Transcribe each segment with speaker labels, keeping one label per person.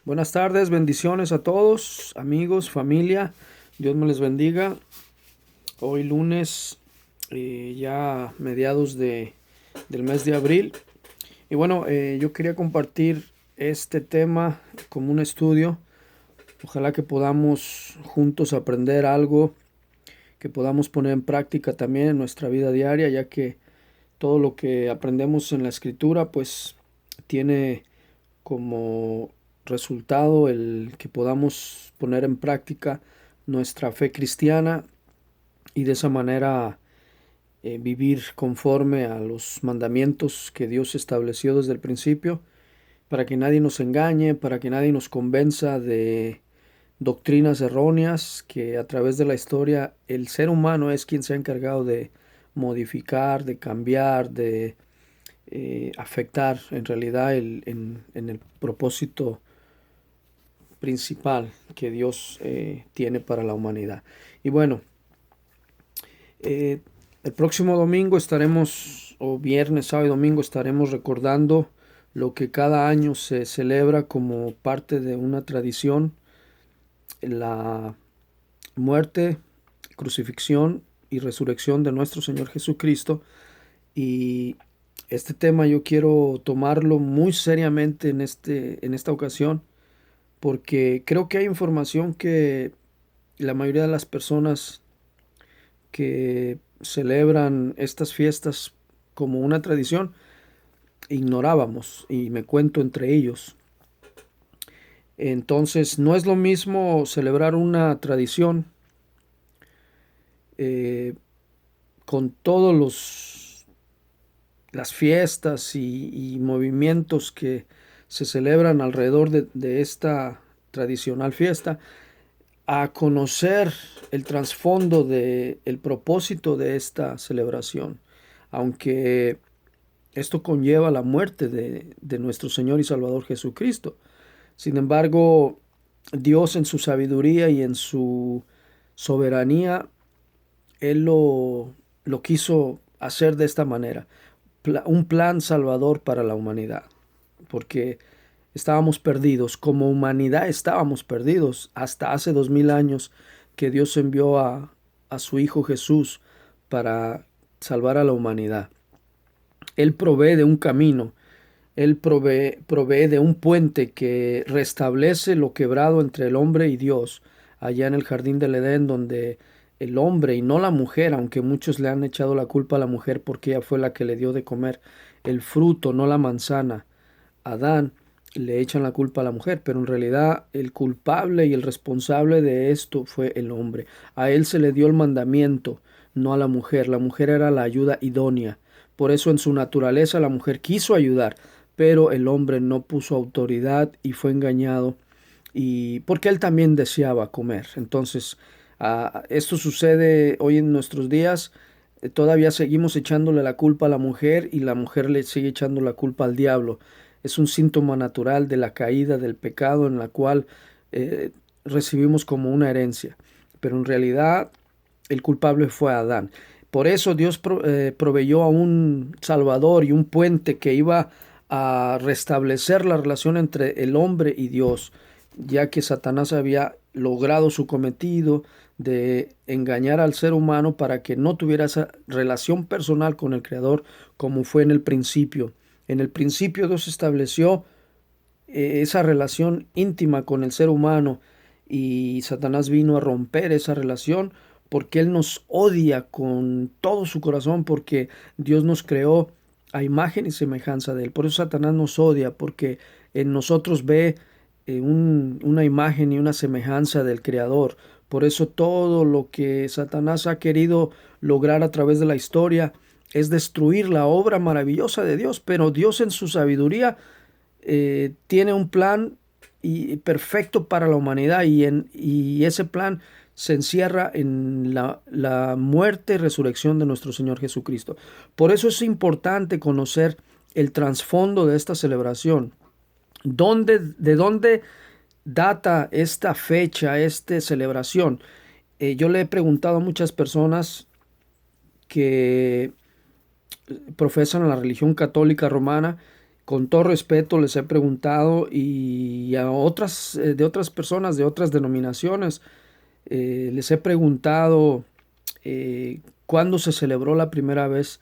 Speaker 1: Buenas tardes, bendiciones a todos, amigos, familia. Dios me les bendiga. Hoy lunes, ya mediados del mes de abril. Y bueno, yo quería compartir este tema como un estudio. Ojalá que podamos juntos aprender algo, que podamos poner en práctica también en nuestra vida diaria, ya que todo lo que aprendemos en la escritura, pues tiene como resultado el que podamos poner en práctica nuestra fe cristiana y de esa manera vivir conforme a los mandamientos que Dios estableció desde el principio, para que nadie nos engañe, para que nadie nos convenza de doctrinas erróneas que a través de la historia el ser humano es quien se ha encargado de modificar, de cambiar, de afectar en realidad en el propósito principal que Dios tiene para la humanidad. Y bueno, el próximo domingo estaremos, o viernes, sábado y domingo, estaremos recordando lo que cada año se celebra como parte de una tradición, la muerte, crucifixión y resurrección de nuestro Señor Jesucristo. Y este tema yo quiero tomarlo muy seriamente en esta ocasión, porque creo que hay información que la mayoría de las personas que celebran estas fiestas como una tradición ignorábamos, y me cuento entre ellos. Entonces no es lo mismo celebrar una tradición eh, con todos las fiestas y movimientos que se celebran alrededor de esta tradicional fiesta, a conocer el trasfondo de el propósito de esta celebración, aunque esto conlleva la muerte de nuestro Señor y Salvador Jesucristo. Sin embargo, Dios en su sabiduría y en su soberanía, Él lo quiso hacer de esta manera, un plan salvador para la humanidad, porque estábamos perdidos, como humanidad estábamos perdidos hasta hace 2000 años que Dios envió a su Hijo Jesús para salvar a la humanidad. Él provee de un camino, Él provee de un puente que restablece lo quebrado entre el hombre y Dios, allá en el jardín del Edén, donde el hombre y no la mujer, aunque muchos le han echado la culpa a la mujer porque ella fue la que le dio de comer el fruto, no la manzana. Adán le echan la culpa a la mujer, pero en realidad el culpable y el responsable de esto fue el hombre. A él se le dio el mandamiento, no a la mujer. La mujer era la ayuda idónea. Por eso en su naturaleza la mujer quiso ayudar, pero el hombre no puso autoridad y fue engañado, y porque él también deseaba comer. Entonces, esto sucede hoy en nuestros días. Todavía seguimos echándole la culpa a la mujer y la mujer le sigue echando la culpa al diablo. Es un síntoma natural de la caída, del pecado en la cual eh, recibimos como una herencia. Pero en realidad el culpable fue Adán. Por eso Dios proveyó a un Salvador y un puente que iba a restablecer la relación entre el hombre y Dios, ya que Satanás había logrado su cometido de engañar al ser humano para que no tuviera esa relación personal con el Creador como fue en el principio. En el principio Dios estableció esa relación íntima con el ser humano, y Satanás vino a romper esa relación porque Él nos odia con todo su corazón, porque Dios nos creó a imagen y semejanza de Él. Por eso Satanás nos odia, porque en nosotros ve una imagen y una semejanza del Creador. Por eso todo lo que Satanás ha querido lograr a través de la historia es destruir la obra maravillosa de Dios, pero Dios en su sabiduría tiene un plan perfecto para la humanidad, y ese plan se encierra en la muerte y resurrección de nuestro Señor Jesucristo. Por eso es importante conocer el trasfondo de esta celebración. ¿De dónde data esta fecha, esta celebración? Yo le he preguntado a muchas personas que profesan la religión católica romana, con todo respeto les he preguntado y a otras, de otras personas, de otras denominaciones, les he preguntado cuándo se celebró la primera vez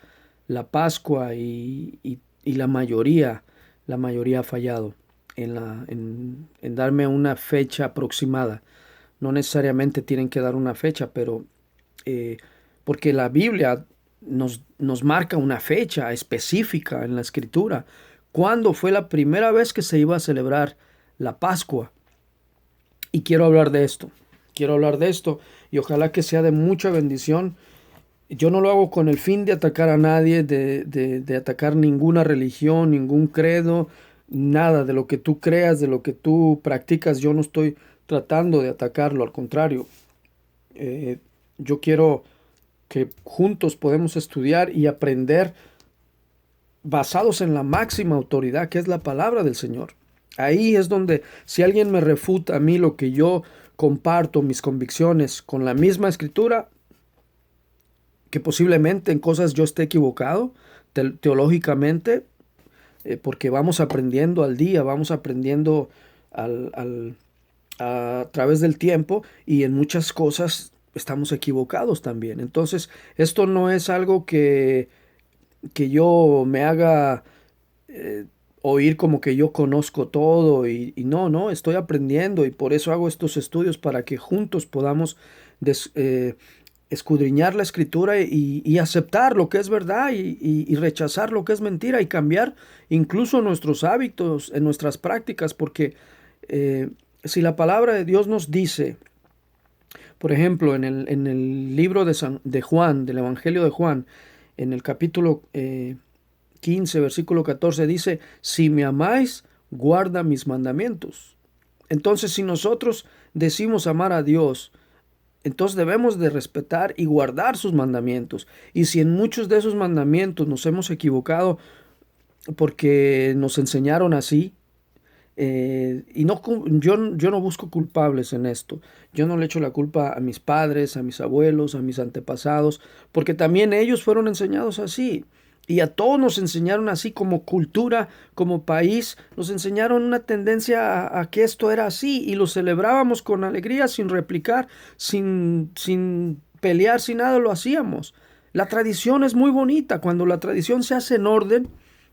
Speaker 1: la Pascua y la mayoría ha fallado en darme una fecha aproximada. No necesariamente tienen que dar una fecha, pero eh, porque la Biblia nos marca una fecha específica en la Escritura. ¿Cuándo fue la primera vez que se iba a celebrar la Pascua? Y quiero hablar de esto. Quiero hablar de esto y ojalá que sea de mucha bendición. Yo no lo hago con el fin de atacar a nadie, de atacar ninguna religión, ningún credo, nada de lo que tú creas, de lo que tú practicas. Yo no estoy tratando de atacarlo, al contrario. Yo quiero que juntos podemos estudiar y aprender basados en la máxima autoridad que es la palabra del Señor. Ahí es donde si alguien me refuta a mí lo que yo comparto, mis convicciones con la misma escritura, que posiblemente en cosas yo esté equivocado teológicamente, porque vamos aprendiendo al día, vamos aprendiendo a través del tiempo y en muchas cosas estamos equivocados también. Entonces, esto no es algo que yo me haga oír como que yo conozco todo y no, no, estoy aprendiendo y por eso hago estos estudios para que juntos podamos escudriñar la escritura y aceptar lo que es verdad y rechazar lo que es mentira y cambiar incluso nuestros hábitos, en nuestras prácticas, porque si la palabra de Dios nos dice, por ejemplo, en el libro de Juan, del Evangelio de Juan, en el capítulo 15, versículo 14, dice, si me amáis, guarda mis mandamientos. Entonces, si nosotros decimos amar a Dios, entonces debemos de respetar y guardar sus mandamientos. Y si en muchos de esos mandamientos nos hemos equivocado porque nos enseñaron así, y no, yo no busco culpables en esto. Yo no le echo la culpa a mis padres, a mis abuelos, a mis antepasados, porque también ellos fueron enseñados así. Y a todos nos enseñaron así como cultura, como país, nos enseñaron una tendencia a que esto era así y lo celebrábamos con alegría, sin replicar, sin pelear, sin nada, lo hacíamos. La tradición es muy bonita, cuando la tradición se hace en orden,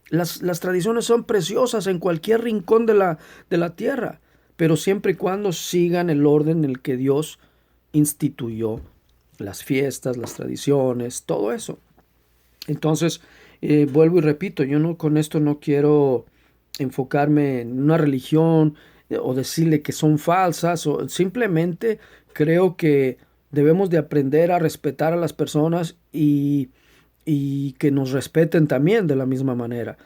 Speaker 1: las tradiciones son preciosas en cualquier rincón de la tierra, pero siempre y cuando sigan el orden en el que Dios instituyó las fiestas, las tradiciones, todo eso. Entonces, vuelvo y repito, yo no con esto no quiero enfocarme en una religión o decirle que son falsas, o simplemente creo que debemos de aprender a respetar a las personas y que nos respeten también de la misma manera.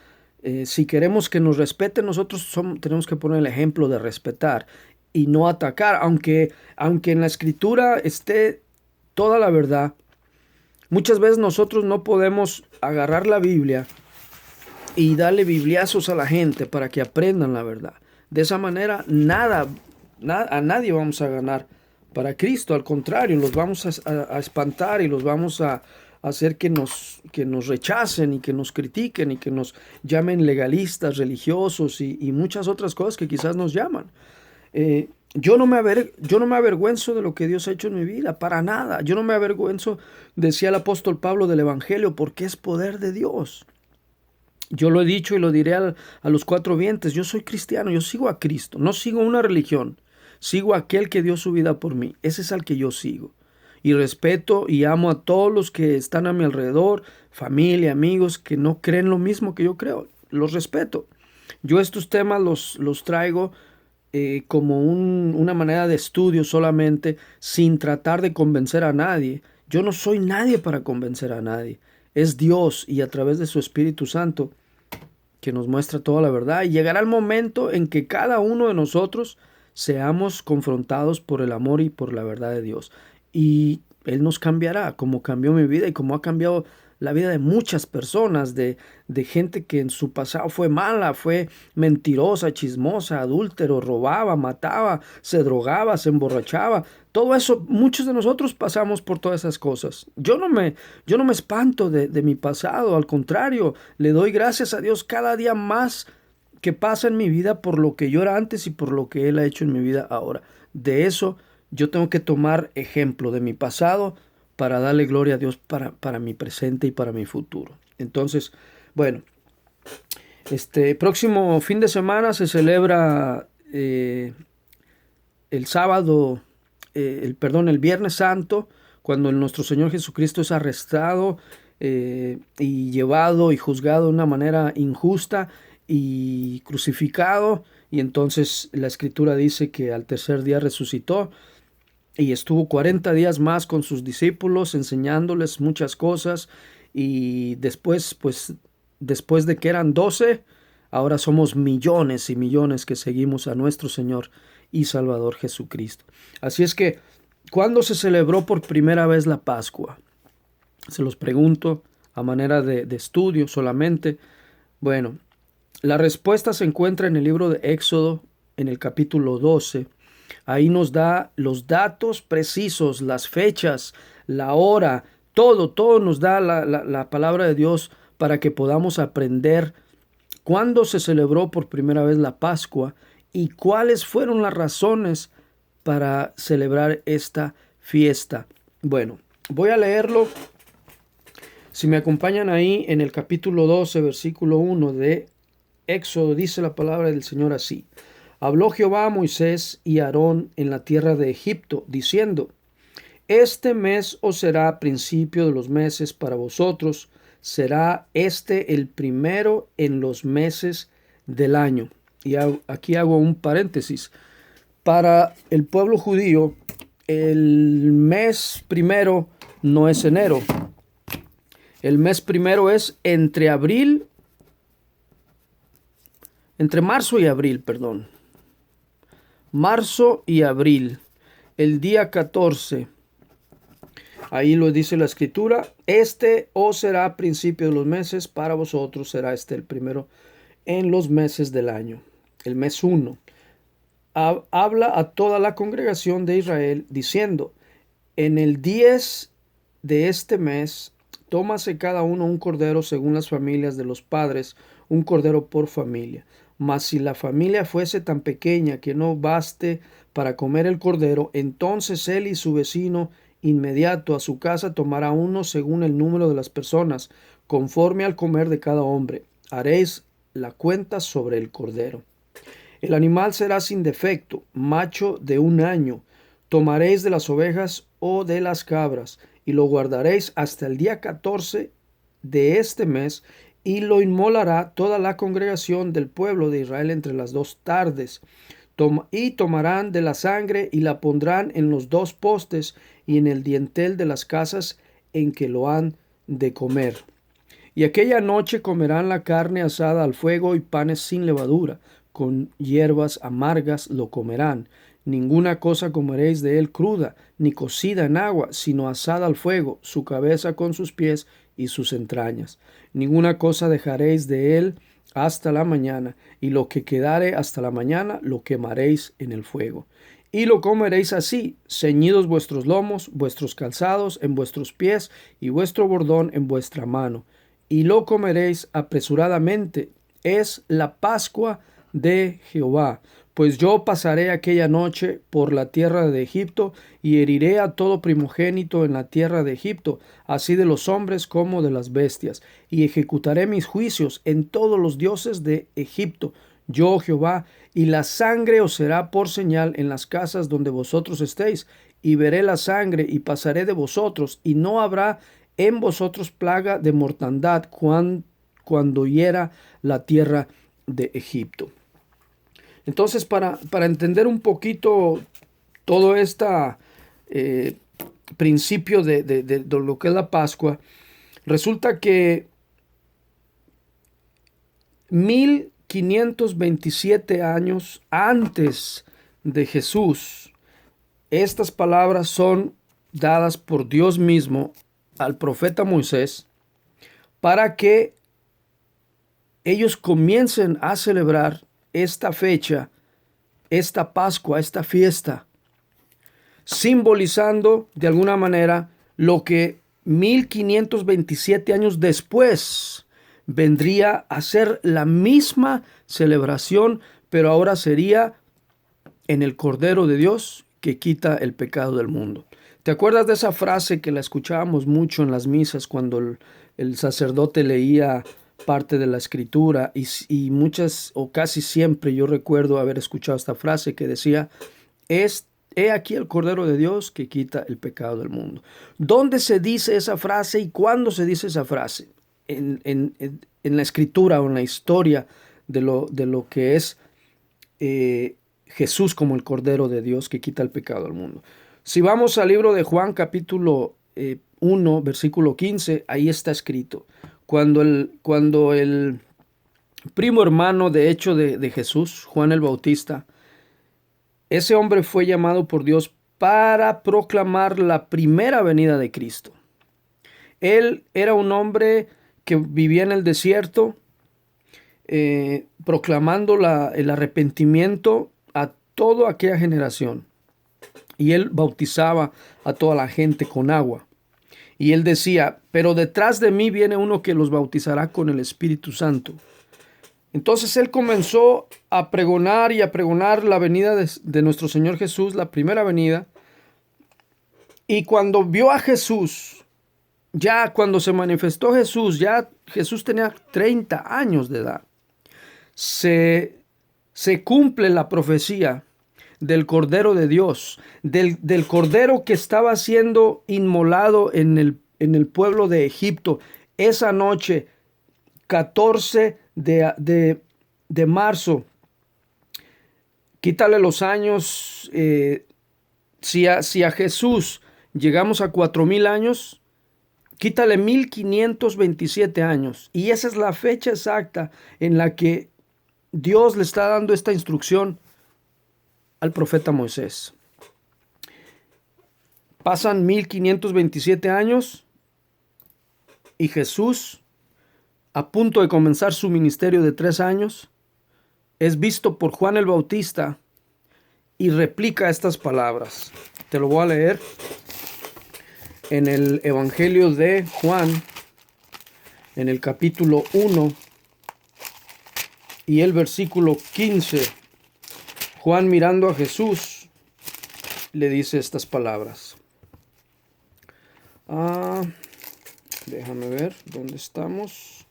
Speaker 1: Si queremos que nos respeten, nosotros tenemos que poner el ejemplo de respetar y no atacar, aunque en la escritura esté toda la verdad. Muchas veces nosotros no podemos agarrar la Biblia y darle bibliazos a la gente para que aprendan la verdad. De esa manera a nadie vamos a ganar para Cristo. Al contrario, los vamos a espantar y los vamos a hacer que nos rechacen y que nos critiquen y que nos llamen legalistas, religiosos y muchas otras cosas que quizás nos llaman. Yo no me avergüenzo de lo que Dios ha hecho en mi vida, para nada. Yo no me avergüenzo, decía el apóstol Pablo, del Evangelio, porque es poder de Dios. Yo lo he dicho y lo diré a los cuatro vientos. Yo soy cristiano, yo sigo a Cristo, no sigo una religión. Sigo a aquel que dio su vida por mí. Ese es al que yo sigo. Y respeto y amo a todos los que están a mi alrededor, familia, amigos, que no creen lo mismo que yo creo. Los respeto. Yo estos temas los traigo como una manera de estudio solamente, sin tratar de convencer a nadie. Yo no soy nadie para convencer a nadie. Es Dios y a través de su Espíritu Santo que nos muestra toda la verdad. Y llegará el momento en que cada uno de nosotros seamos confrontados por el amor y por la verdad de Dios. Y Él nos cambiará, como cambió mi vida y como ha cambiado la vida de muchas personas, de gente que en su pasado fue mala, fue mentirosa, chismosa, adúltero, robaba, mataba, se drogaba, se emborrachaba. Todo eso, muchos de nosotros pasamos por todas esas cosas. Yo no me espanto de mi pasado, al contrario, le doy gracias a Dios cada día más que pasa en mi vida por lo que yo era antes y por lo que Él ha hecho en mi vida ahora. De eso yo tengo que tomar ejemplo de mi pasado para darle gloria a Dios para mi presente y para mi futuro. Entonces, bueno, este próximo fin de semana se celebra el sábado, el Viernes Santo, cuando nuestro Señor Jesucristo es arrestado y llevado y juzgado de una manera injusta y crucificado. Y entonces la Escritura dice que al tercer día resucitó y estuvo 40 días más con sus discípulos enseñándoles muchas cosas. Y después, pues, después de que eran 12, ahora somos millones y millones que seguimos a nuestro Señor y Salvador Jesucristo. Así es que, ¿cuándo se celebró por primera vez la Pascua? Se los pregunto a manera de estudio solamente. Bueno, la respuesta se encuentra en el libro de Éxodo, en el capítulo 12. Ahí nos da los datos precisos, las fechas, la hora, todo nos da la palabra de Dios para que podamos aprender cuándo se celebró por primera vez la Pascua y cuáles fueron las razones para celebrar esta fiesta. Bueno, voy a leerlo. Si me acompañan ahí en el capítulo 12, versículo 1 de Éxodo, dice la palabra del Señor así. Habló Jehová a Moisés y a Aarón en la tierra de Egipto, diciendo: Este mes os será principio de los meses para vosotros, será este el primero en los meses del año. Y aquí hago un paréntesis. Para el pueblo judío, el mes primero no es enero. El mes primero es entre marzo y abril, perdón. Marzo y abril. El día 14. Ahí lo dice la Escritura. Este os será principio de los meses, para vosotros será este el primero en los meses del año. El mes 1. Habla a toda la congregación de Israel diciendo: en el 10 de este mes, tómase cada uno un cordero según las familias de los padres, un cordero por familia. Mas si la familia fuese tan pequeña que no baste para comer el cordero, entonces él y su vecino inmediato a su casa tomará uno según el número de las personas, conforme al comer de cada hombre. Haréis la cuenta sobre el cordero. El animal será sin defecto, macho de 1 año. Tomaréis de las ovejas o de las cabras, y lo guardaréis hasta el día 14 de este mes, y lo inmolará toda la congregación del pueblo de Israel entre las 2 tardes. Y tomarán de la sangre y la pondrán en los 2 postes y en el dintel de las casas en que lo han de comer. Y aquella noche comerán la carne asada al fuego y panes sin levadura, con hierbas amargas lo comerán. Ninguna cosa comeréis de él cruda, ni cocida en agua, sino asada al fuego, su cabeza con sus pies y sus entrañas. Ninguna cosa dejaréis de él hasta la mañana, y lo que quedare hasta la mañana lo quemaréis en el fuego. Y lo comeréis así, ceñidos vuestros lomos, vuestros calzados en vuestros pies, y vuestro bordón en vuestra mano. Y lo comeréis apresuradamente. Es la Pascua de Jehová. Pues yo pasaré aquella noche por la tierra de Egipto, y heriré a todo primogénito en la tierra de Egipto, así de los hombres como de las bestias, y ejecutaré mis juicios en todos los dioses de Egipto, yo Jehová, y la sangre os será por señal en las casas donde vosotros estéis, y veré la sangre y pasaré de vosotros, y no habrá en vosotros plaga de mortandad cuando hiera la tierra de Egipto. Entonces, para entender un poquito todo este principio de lo que es la Pascua, resulta que 1527 años antes de Jesús, estas palabras son dadas por Dios mismo al profeta Moisés para que ellos comiencen a celebrar esta fecha, esta Pascua, esta fiesta, simbolizando de alguna manera lo que 1527 años después vendría a ser la misma celebración, pero ahora sería en el Cordero de Dios que quita el pecado del mundo. ¿Te acuerdas de esa frase que la escuchábamos mucho en las misas cuando el sacerdote leía parte de la escritura y muchas o casi siempre yo recuerdo haber escuchado esta frase que decía, he aquí el Cordero de Dios que quita el pecado del mundo? ¿Dónde se dice esa frase y cuándo se dice esa frase? En la escritura o en la historia de lo que es Jesús como el Cordero de Dios que quita el pecado del mundo. Si vamos al libro de Juan capítulo 1, versículo 15, ahí está escrito. Cuando el primo hermano de hecho de Jesús, Juan el Bautista, ese hombre fue llamado por Dios para proclamar la primera venida de Cristo. Él era un hombre que vivía en el desierto, proclamando el arrepentimiento a toda aquella generación. Y él bautizaba a toda la gente con agua. Y él decía, pero detrás de mí viene uno que los bautizará con el Espíritu Santo. Entonces él comenzó a pregonar y a pregonar la venida de nuestro Señor Jesús, la primera venida. Y cuando vio a Jesús, ya cuando se manifestó Jesús, ya Jesús tenía 30 años de edad. Se cumple la profecía del Cordero de Dios, del Cordero que estaba siendo inmolado en el pueblo de Egipto. Esa noche, 14 de marzo, quítale los años, si a Jesús llegamos a 4000 años, quítale 1527 años. Y esa es la fecha exacta en la que Dios le está dando esta instrucción al profeta Moisés. Pasan 1527 años y Jesús, a punto de comenzar su ministerio de 3 años, es visto por Juan el Bautista y replica estas palabras. Te lo voy a leer en el Evangelio de Juan, en el capítulo 1 y el versículo 15. Juan, mirando a Jesús, le dice estas palabras. Déjame ver dónde estamos.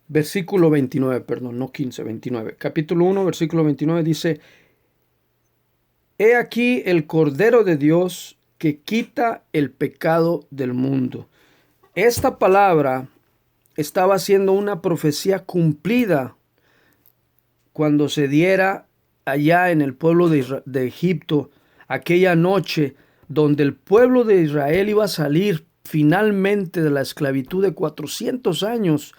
Speaker 1: Versículo 29, perdón, no 15, 29. Capítulo 1, versículo 29 dice, he aquí el Cordero de Dios que quita el pecado del mundo. Esta palabra estaba siendo una profecía cumplida cuando se diera allá en el pueblo de Egipto, aquella noche donde el pueblo de Israel iba a salir finalmente de la esclavitud de 400 años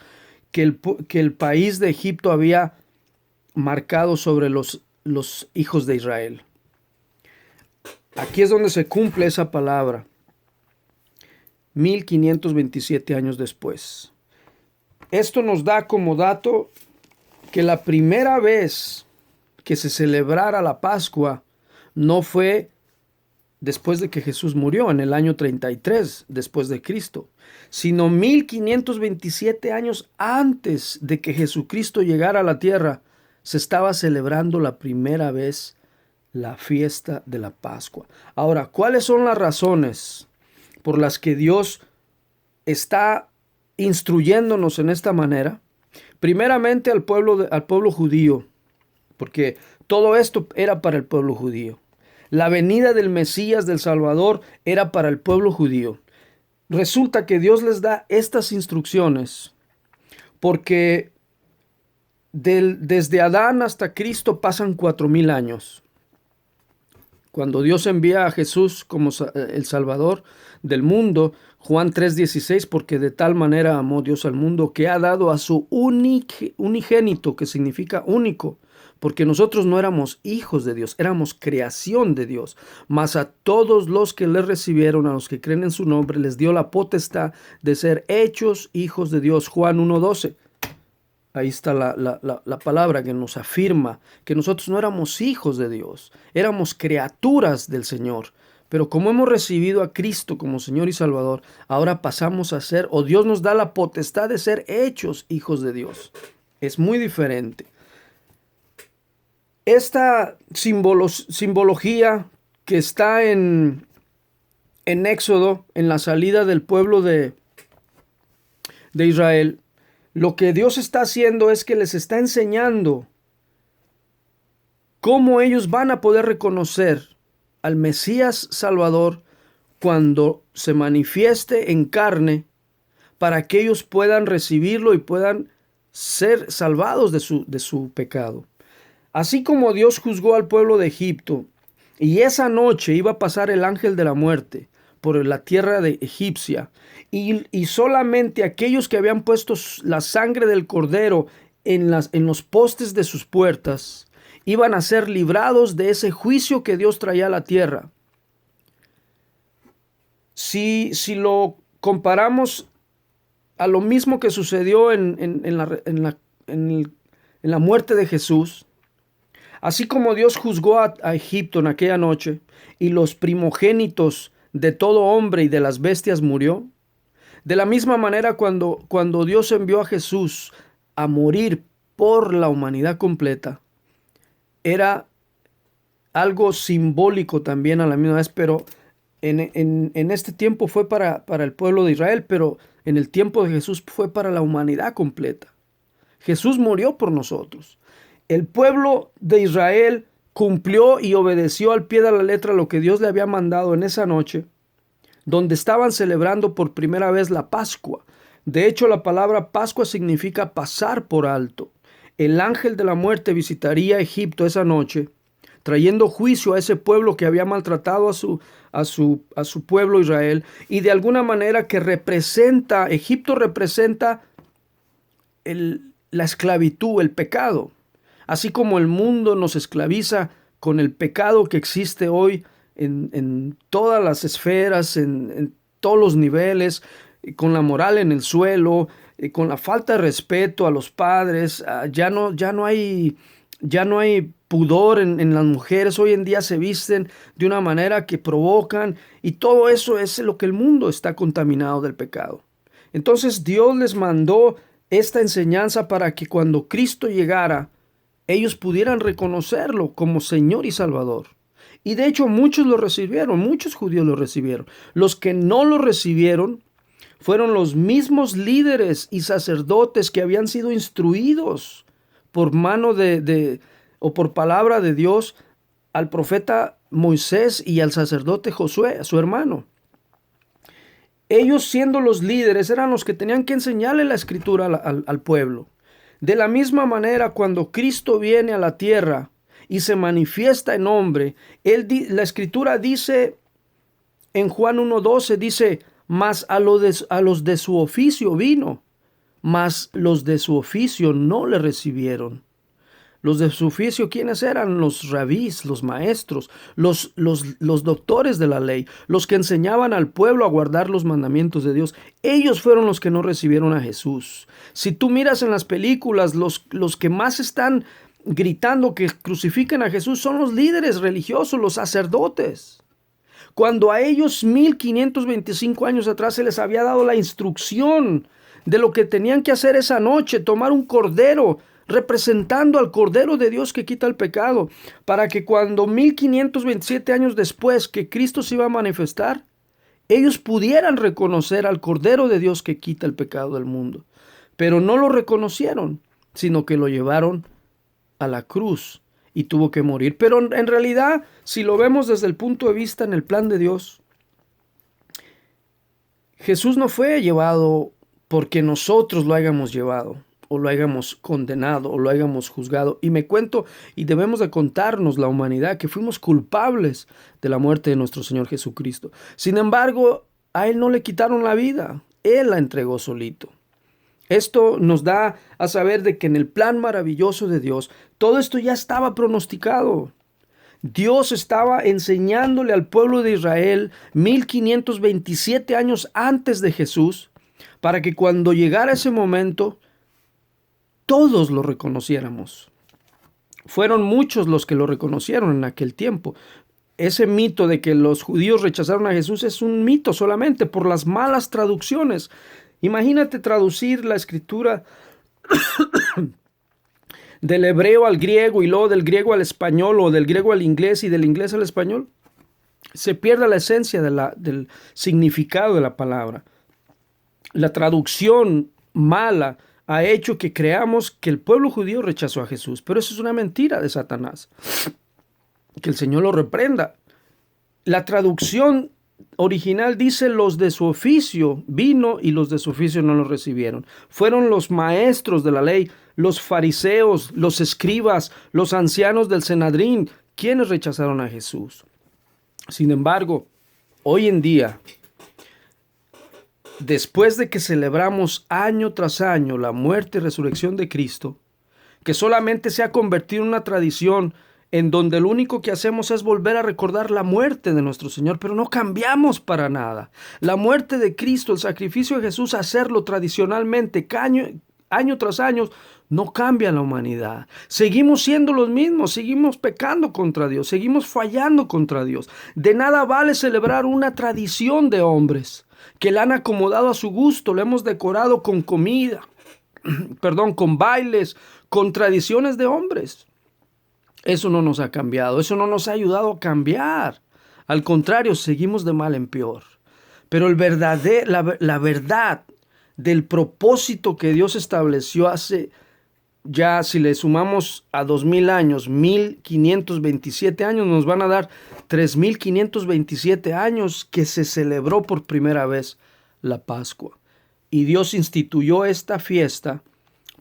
Speaker 1: que el país de Egipto había marcado sobre los hijos de Israel. Aquí es donde se cumple esa palabra, 1527 años después. Esto nos da como dato que la primera vez que se celebrara la Pascua no fue después de que Jesús murió en el año 33 después de Cristo, sino 1527 años antes de que Jesucristo llegara a la tierra, se estaba celebrando la primera vez la fiesta de la Pascua. Ahora, ¿cuáles son las razones por las que Dios está instruyéndonos en esta manera? Primeramente al pueblo judío, porque todo esto era para el pueblo judío. La venida del Mesías, del Salvador, era para el pueblo judío. Resulta que Dios les da estas instrucciones porque desde Adán hasta Cristo pasan 4000 años. Cuando Dios envía a Jesús como el Salvador del mundo, Juan 3:16, porque de tal manera amó Dios al mundo que ha dado a su unigénito, que significa único, porque nosotros no éramos hijos de Dios, éramos creación de Dios, mas a todos los que le recibieron, a los que creen en su nombre, les dio la potestad de ser hechos hijos de Dios. Juan 1:12. Ahí está la palabra que nos afirma que nosotros no éramos hijos de Dios, éramos criaturas del Señor, Pero como hemos recibido a Cristo como Señor y Salvador, ahora pasamos a ser, o Dios nos da la potestad de ser hechos hijos de Dios. Es muy diferente. Esta simbología que está en Éxodo, en la salida del pueblo de Israel, lo que Dios está haciendo es que les está enseñando cómo ellos van a poder reconocer al Mesías Salvador cuando se manifieste en carne, para que ellos puedan recibirlo y puedan ser salvados de su pecado. Así como Dios juzgó al pueblo de Egipto, y esa noche iba a pasar el ángel de la muerte por la tierra de egipcia, y solamente aquellos que habían puesto la sangre del cordero en los postes de sus puertas iban a ser librados de ese juicio que Dios traía a la tierra. Si lo comparamos a lo mismo que sucedió en la muerte de Jesús, así como Dios juzgó a Egipto en aquella noche, y los primogénitos de todo hombre y de las bestias murió, de la misma manera cuando Dios envió a Jesús a morir por la humanidad completa, era algo simbólico también a la misma vez, pero en este tiempo fue para el pueblo de Israel, pero en el tiempo de Jesús fue para la humanidad completa. Jesús murió por nosotros. El pueblo de Israel cumplió y obedeció al pie de la letra lo que Dios le había mandado en esa noche, donde estaban celebrando por primera vez la Pascua. De hecho, la palabra Pascua significa pasar por alto. El ángel de la muerte visitaría Egipto esa noche, trayendo juicio a ese pueblo que había maltratado a su pueblo Israel, y de alguna manera que Egipto representa la esclavitud, el pecado. Así como el mundo nos esclaviza con el pecado que existe hoy en todas las esferas, en todos los niveles, con la moral en el suelo, con la falta de respeto a los padres, ya no hay pudor en las mujeres. Hoy en día se visten de una manera que provocan, y todo eso es lo que el mundo está contaminado del pecado. Entonces Dios les mandó esta enseñanza para que cuando Cristo llegara, ellos pudieran reconocerlo como Señor y Salvador. Y de hecho muchos lo recibieron, muchos judíos lo recibieron. Los que no lo recibieron fueron los mismos líderes y sacerdotes que habían sido instruidos por mano o por palabra de Dios al profeta Moisés y al sacerdote Josué, su hermano. Ellos, siendo los líderes, eran los que tenían que enseñarle la escritura al pueblo. De la misma manera, cuando Cristo viene a la tierra y se manifiesta en hombre, la escritura dice en Juan 1:12, dice: mas a los de su oficio vino, mas los de su oficio no le recibieron. Los de su oficio, ¿quiénes eran? Los rabís, los maestros, los doctores de la ley, los que enseñaban al pueblo a guardar los mandamientos de Dios. Ellos fueron los que no recibieron a Jesús. Si tú miras en las películas, los que más están gritando que crucifiquen a Jesús son los líderes religiosos, los sacerdotes. Cuando a ellos 1525 años atrás se les había dado la instrucción de lo que tenían que hacer esa noche: tomar un cordero, representando al Cordero de Dios que quita el pecado, para que cuando 1527 años después que Cristo se iba a manifestar, ellos pudieran reconocer al Cordero de Dios que quita el pecado del mundo. Pero no lo reconocieron, sino que lo llevaron a la cruz y tuvo que morir. Pero en realidad, si lo vemos desde el punto de vista en el plan de Dios, Jesús no fue llevado porque nosotros lo hayamos llevado, o lo hayamos condenado, o lo hayamos juzgado. Y debemos de contarnos la humanidad que fuimos culpables de la muerte de nuestro Señor Jesucristo. Sin embargo, a Él no le quitaron la vida, Él la entregó solito. Esto nos da a saber de que en el plan maravilloso de Dios, todo esto ya estaba pronosticado. Dios estaba enseñándole al pueblo de Israel 1527 años antes de Jesús, para que cuando llegara ese momento, todos lo reconociéramos. Fueron muchos los que lo reconocieron en aquel tiempo. ese mito de que los judíos rechazaron a Jesús es un mito solamente por las malas traducciones. Imagínate traducir la escritura del hebreo al griego y luego del griego al español o del griego al inglés y del inglés al español. Se pierde la esencia del significado de la palabra. La traducción mala ha hecho que creamos que el pueblo judío rechazó a Jesús, pero eso es una mentira de Satanás. Que el Señor lo reprenda. La traducción original dice: los de su oficio vino y los de su oficio no lo recibieron. Fueron los maestros de la ley, los fariseos, los escribas, los ancianos del Sanedrín, quienes rechazaron a Jesús. Sin embargo, hoy en día, después de que celebramos año tras año la muerte y resurrección de Cristo, que solamente se ha convertido en una tradición en donde lo único que hacemos es volver a recordar la muerte de nuestro Señor, pero no cambiamos para nada. La muerte de Cristo, el sacrificio de Jesús, hacerlo tradicionalmente año tras año, no cambia la humanidad. Seguimos siendo los mismos, seguimos pecando contra Dios, seguimos fallando contra Dios. De nada vale celebrar una tradición de hombres que la han acomodado a su gusto, lo hemos decorado con comida, con bailes, con tradiciones de hombres. Eso no nos ha cambiado, eso no nos ha ayudado a cambiar. Al contrario, seguimos de mal en peor. Pero la verdad del propósito que Dios estableció hace ya, si le sumamos a 2000 años, 1527 años, nos van a dar 3527 años que se celebró por primera vez la Pascua. Y Dios instituyó esta fiesta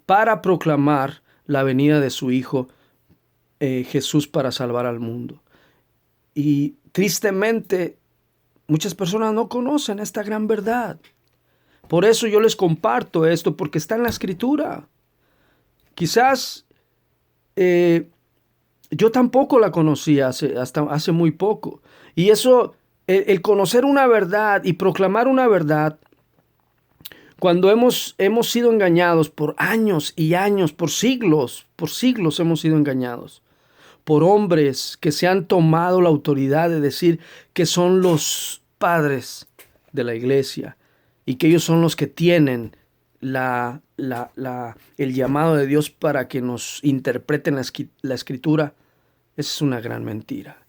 Speaker 1: para proclamar la venida de su Hijo Jesús para salvar al mundo. Y tristemente, muchas personas no conocen esta gran verdad. Por eso yo les comparto esto, porque está en la Escritura. Quizás yo tampoco la conocía hasta hace muy poco. Y eso, el conocer una verdad y proclamar una verdad, cuando hemos sido engañados por años y años, por siglos hemos sido engañados por hombres que se han tomado la autoridad de decir que son los padres de la iglesia y que ellos son los que tienen el llamado de Dios para que nos interpreten la escritura. Esa es una gran mentira.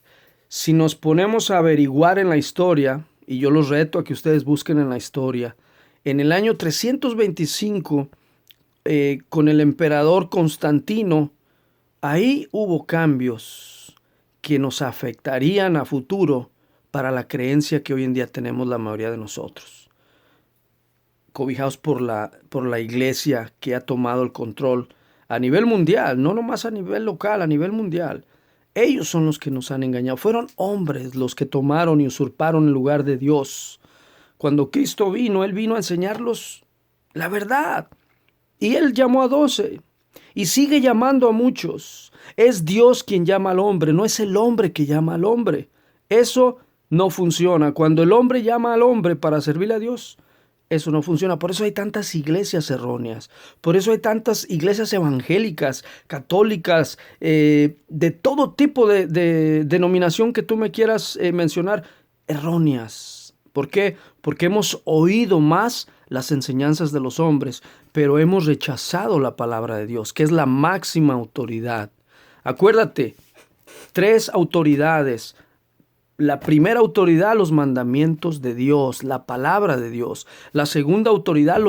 Speaker 1: Si nos ponemos a averiguar en la historia, y yo los reto a que ustedes busquen en la historia, en el año 325, con el emperador Constantino, ahí hubo cambios que nos afectarían a futuro para la creencia que hoy en día tenemos la mayoría de nosotros. Cobijados por la iglesia que ha tomado el control a nivel mundial, no nomás a nivel local, a nivel mundial. Ellos son los que nos han engañado. Fueron hombres los que tomaron y usurparon el lugar de Dios. Cuando Cristo vino, Él vino a enseñarlos la verdad. Y Él llamó a 12 y sigue llamando a muchos. Es Dios quien llama al hombre, no es el hombre que llama al hombre. Eso no funciona. Cuando el hombre llama al hombre para servirle a Dios, eso no funciona. Por eso hay tantas iglesias erróneas. Por eso hay tantas iglesias evangélicas, católicas, de todo tipo de denominación que tú me quieras mencionar, erróneas. ¿Por qué? Porque hemos oído más las enseñanzas de los hombres, pero hemos rechazado la palabra de Dios, que es la máxima autoridad. Acuérdate, 3 autoridades. La primera autoridad, los mandamientos de Dios, la palabra de Dios. La segunda autoridad,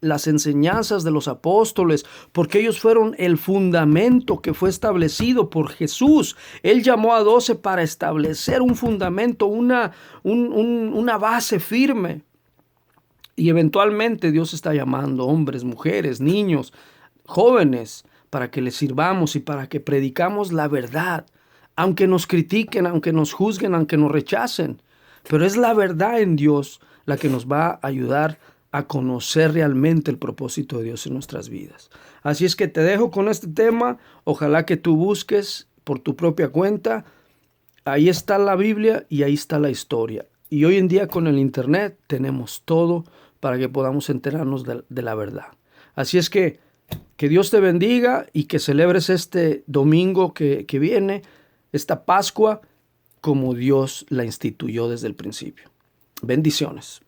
Speaker 1: las enseñanzas de los apóstoles, porque ellos fueron el fundamento que fue establecido por Jesús. Él llamó a 12 para establecer un fundamento, una base firme. Y eventualmente Dios está llamando hombres, mujeres, niños, jóvenes, para que les sirvamos y para que predicamos la verdad. Aunque nos critiquen, aunque nos juzguen, aunque nos rechacen. Pero es la verdad en Dios la que nos va a ayudar a conocer realmente el propósito de Dios en nuestras vidas. Así es que te dejo con este tema. Ojalá que tú busques por tu propia cuenta. Ahí está la Biblia y ahí está la historia. Y hoy en día con el internet tenemos todo para que podamos enterarnos de la verdad. Así es que Dios te bendiga y que celebres este domingo que viene, esta Pascua, como Dios la instituyó desde el principio. Bendiciones.